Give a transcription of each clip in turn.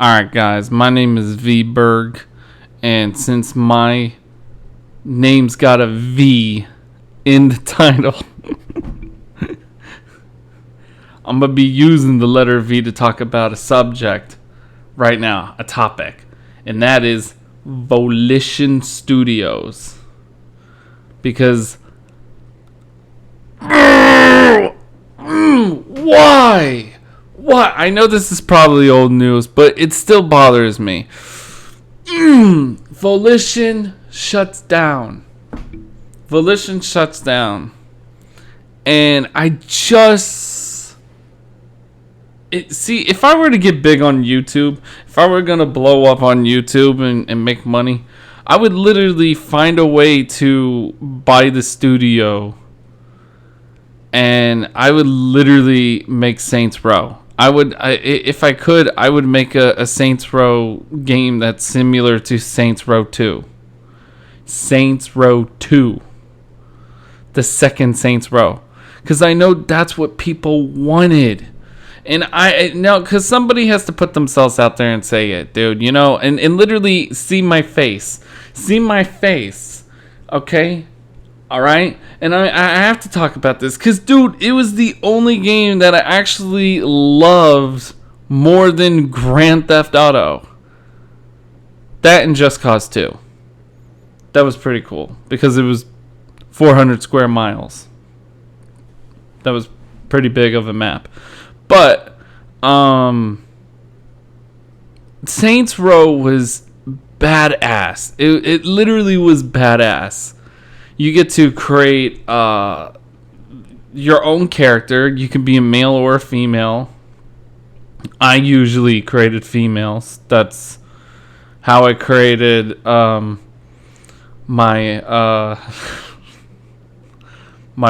Alright, guys, my name is V Berg, and since my name's got a V in the title, I'm gonna be using the letter V to talk about a subject right now, a topic, and that is Volition Studios. Because why? What? I know this is probably old news, but it still bothers me. Volition shuts down. Volition shuts down. And I just... see, if I were to get big on YouTube, if I were going to blow up on YouTube and make money, I would literally find a way to buy the studio. And I would literally make Saints Row. If I could, I would make a Saints Row game that's similar to Saints Row 2. Saints Row 2. The second Saints Row. Because I know that's what people wanted. And because somebody has to put themselves out there and say it, dude, and literally see my face. See my face. Okay? Alright? And I have to talk about this because, dude, it was the only game that I actually loved more than Grand Theft Auto. That and Just Cause 2. That was pretty cool because it was 400 square miles. That was pretty big of a map. But Saints Row was badass. It literally was badass. You get to create your own character. You can be a male or a female. I usually created females. That's how I created my my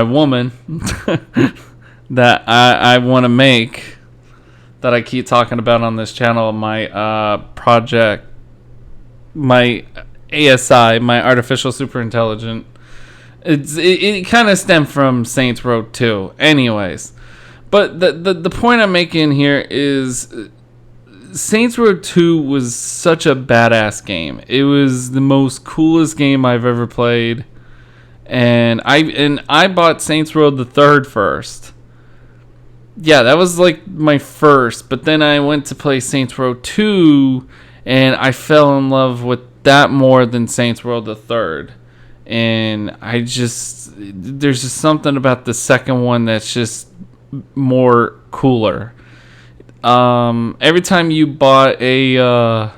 woman that I want to make, that I keep talking about on this channel. My project, my ASI, my artificial superintelligent. It kind of stemmed from Saints Row 2 anyways. But the point I'm making here is Saints Row 2 was such a badass game. It was the most coolest game I've ever played. And I bought Saints Row the 3rd first. Yeah, that was like my first. But then I went to play Saints Row 2 and I fell in love with that more than Saints Row the 3rd. And there's just something about the second one that's just more cooler. Every time you bought a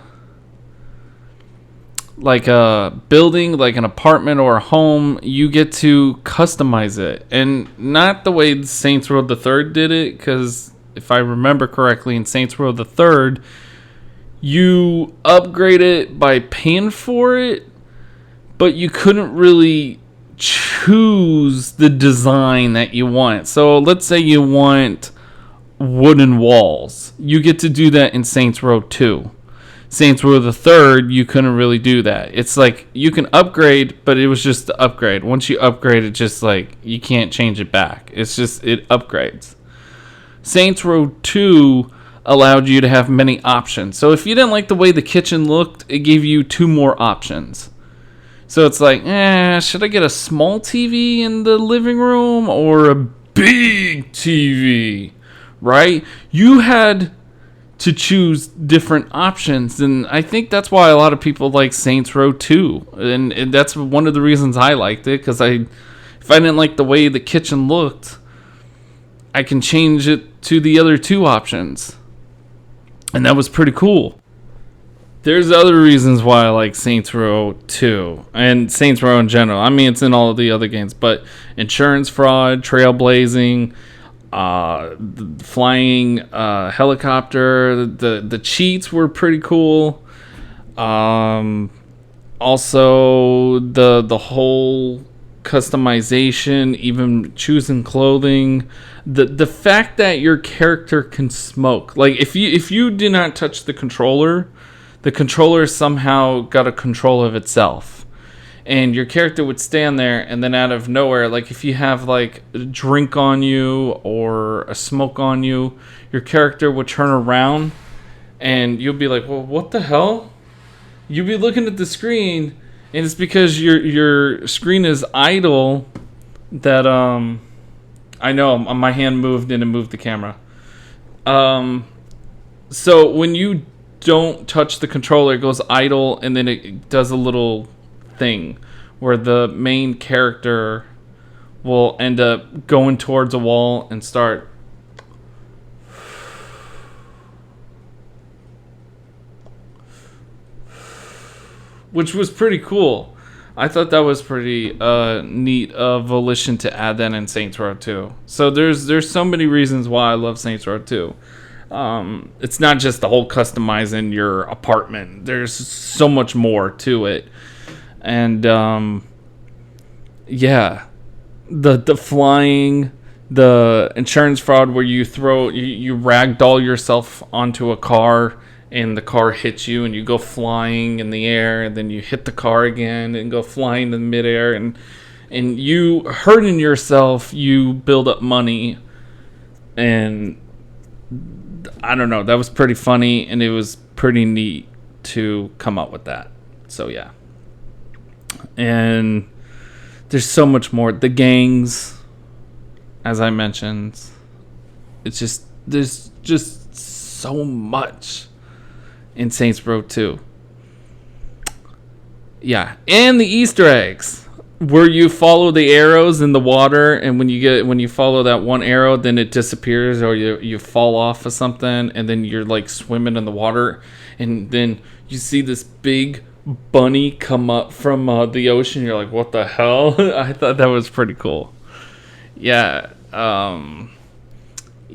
building, like an apartment or a home, you get to customize it. And not the way Saints Row the 3rd did it, because if I remember correctly, in Saints Row the 3rd, you upgrade it by paying for it, but you couldn't really choose the design that you want. So let's say you want wooden walls. You get to do that in Saints Row 2. Saints Row the 3rd, you couldn't really do that. It's like you can upgrade, but it was just the upgrade. Once you upgrade, it just like you can't change it back. It's just it upgrades. Saints Row 2 allowed you to have many options. So if you didn't like the way the kitchen looked, it gave you 2 more options. So it's like, should I get a small TV in the living room or a big TV? Right? You had to choose different options, and I think that's why a lot of people like Saints Row 2. And that's one of the reasons I liked it, because if I didn't like the way the kitchen looked, I can change it to the other 2 options. And that was pretty cool. There's other reasons why I like Saints Row 2 and Saints Row in general. I mean, it's in all of the other games, but insurance fraud, trailblazing, flying helicopter, the cheats were pretty cool. Also, the whole customization, even choosing clothing, the fact that your character can smoke. Like if you do not touch the controller somehow got a control of itself, and your character would stand there, and then out of nowhere, like if you have like a drink on you or a smoke on you, your character would turn around and you'll be like, well, what the hell? You'll be looking at the screen, and it's because your screen is idle. That I know my hand moved and it moved the camera. So when you don't touch the controller, it goes idle, and then it does a little thing where the main character will end up going towards a wall and start which was pretty cool. I thought that was pretty neat volition to add that in Saints Row 2. So there's so many reasons why I love Saints Row 2. It's not just the whole customizing your apartment. There's so much more to it. And yeah, the flying, the insurance fraud where you ragdoll yourself onto a car and the car hits you and you go flying in the air, and then you hit the car again and go flying in midair, and you hurting yourself, you build up money. And I don't know, that was pretty funny, and it was pretty neat to come up with that. So yeah. And there's so much more. The gangs, as I mentioned, there's just so much in Saints Row 2. Yeah, and the Easter eggs, where you follow the arrows in the water, and when you follow that one arrow, then it disappears, or you fall off of something, and then you're like swimming in the water, and then you see this big bunny come up from the ocean. You're like, what the hell? I thought that was pretty cool. Yeah.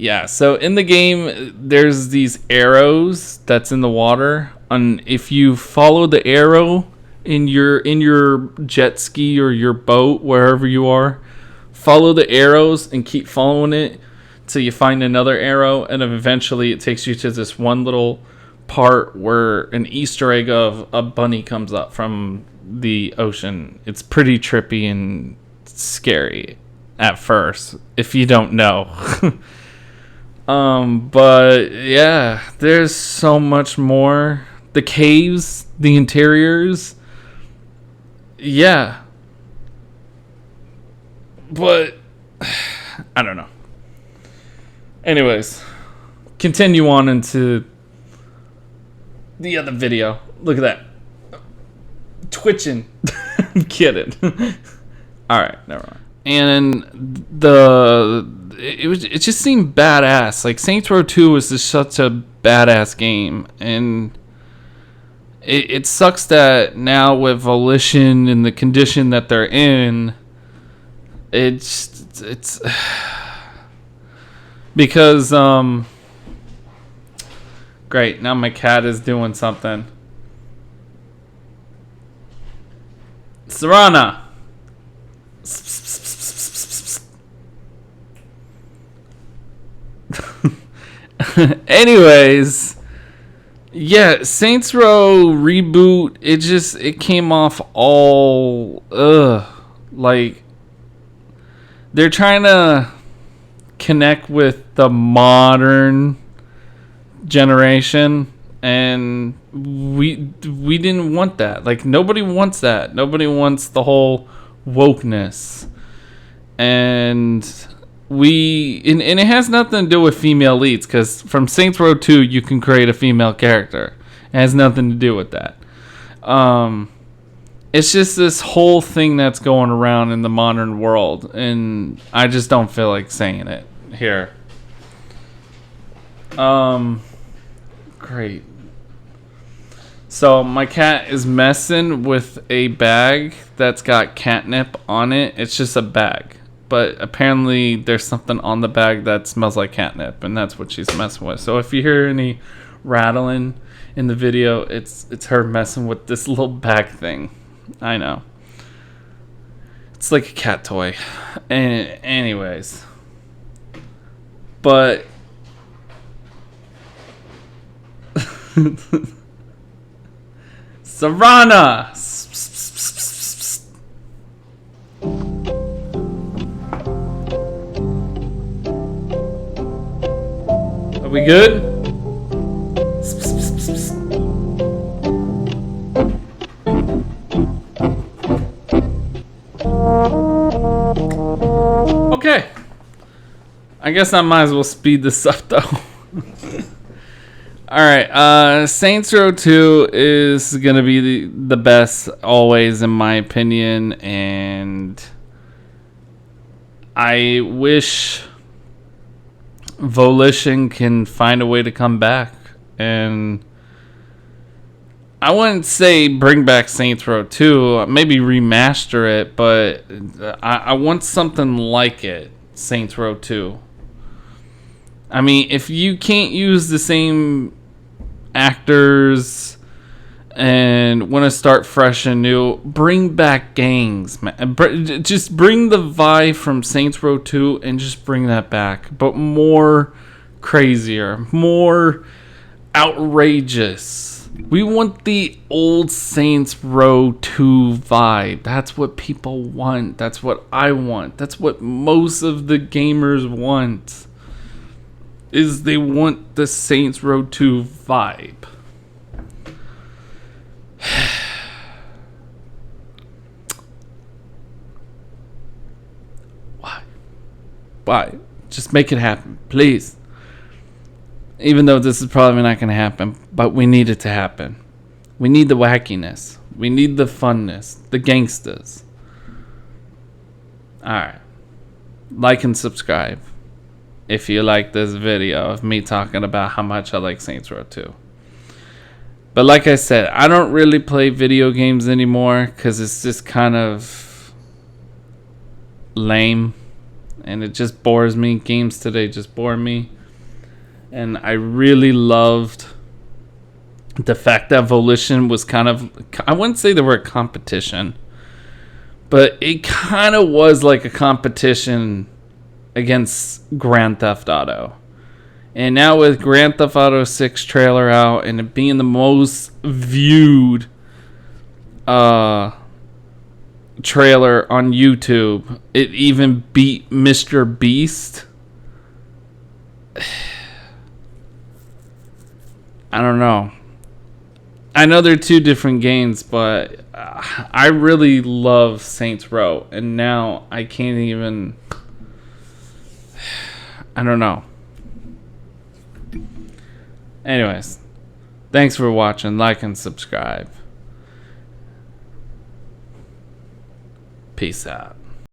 Yeah, so in the game, there's these arrows that's in the water, and if you follow the arrow in your jet ski or your boat, wherever you are, follow the arrows and keep following it till you find another arrow, and then eventually it takes you to this one little part where an Easter egg of a bunny comes up from the ocean. It's pretty trippy and scary at first if you don't know. But yeah, there's so much more. The caves, the interiors. Yeah. But I don't know. Anyways, continue on into the other video. Look at that. Twitching. I'm kidding. Alright, never mind. And it just seemed badass. Like, Saints Row 2 is just such a badass game, and it sucks that now with Volition and the condition that they're in, it's because great, now my cat is doing something. Serana. Anyways, yeah, Saints Row reboot, it came off all like they're trying to connect with the modern generation, and we didn't want that. Like, nobody wants that. Nobody wants the whole wokeness. And it has nothing to do with female leads, because from Saints Row 2 you can create a female character. It has nothing to do with that. It's just this whole thing that's going around in the modern world, and I just don't feel like saying it here. Great. So my cat is messing with a bag that's got catnip on it. It's just a bag, but apparently there's something on the bag that smells like catnip, and that's what she's messing with. So if you hear any rattling in the video, it's her messing with this little bag thing. I know. It's like a cat toy. And anyways. But Serana! Are we good? I guess I might as well speed this up though. Alright, Saints Row 2 is gonna be the best always in my opinion, and I wish Volition can find a way to come back, and I wouldn't say bring back Saints Row 2, maybe remaster it, but I want something like it, Saints Row 2. I mean, if you can't use the same actors and want to start fresh and new, bring back gangs, man. Just bring the vibe from Saints Row 2 and just bring that back, but more crazier, more outrageous. We want the old Saints Row 2 vibe. That's what people want. That's what I want. That's what most of the gamers want. Is they want the Saints Row 2 vibe. Why? Just make it happen, please. Even though this is probably not going to happen, but we need it to happen. We need the wackiness. We need the funness. The gangstas. Alright. Like and subscribe if you like this video of me talking about how much I like Saints Row 2. But like I said, I don't really play video games anymore because it's just kind of lame. And it just bores me. Games today just bore me. And I really loved the fact that Volition was kind of... I wouldn't say they were a competition. But it kind of was like a competition against Grand Theft Auto. And now with Grand Theft Auto 6 trailer out and it being the most viewed trailer on YouTube, it even beat Mr. Beast. I don't know. I know they're two different games, but I really love Saints Row, and now I can't even... I don't know. Anyways, thanks for watching. Like and subscribe. Peace out.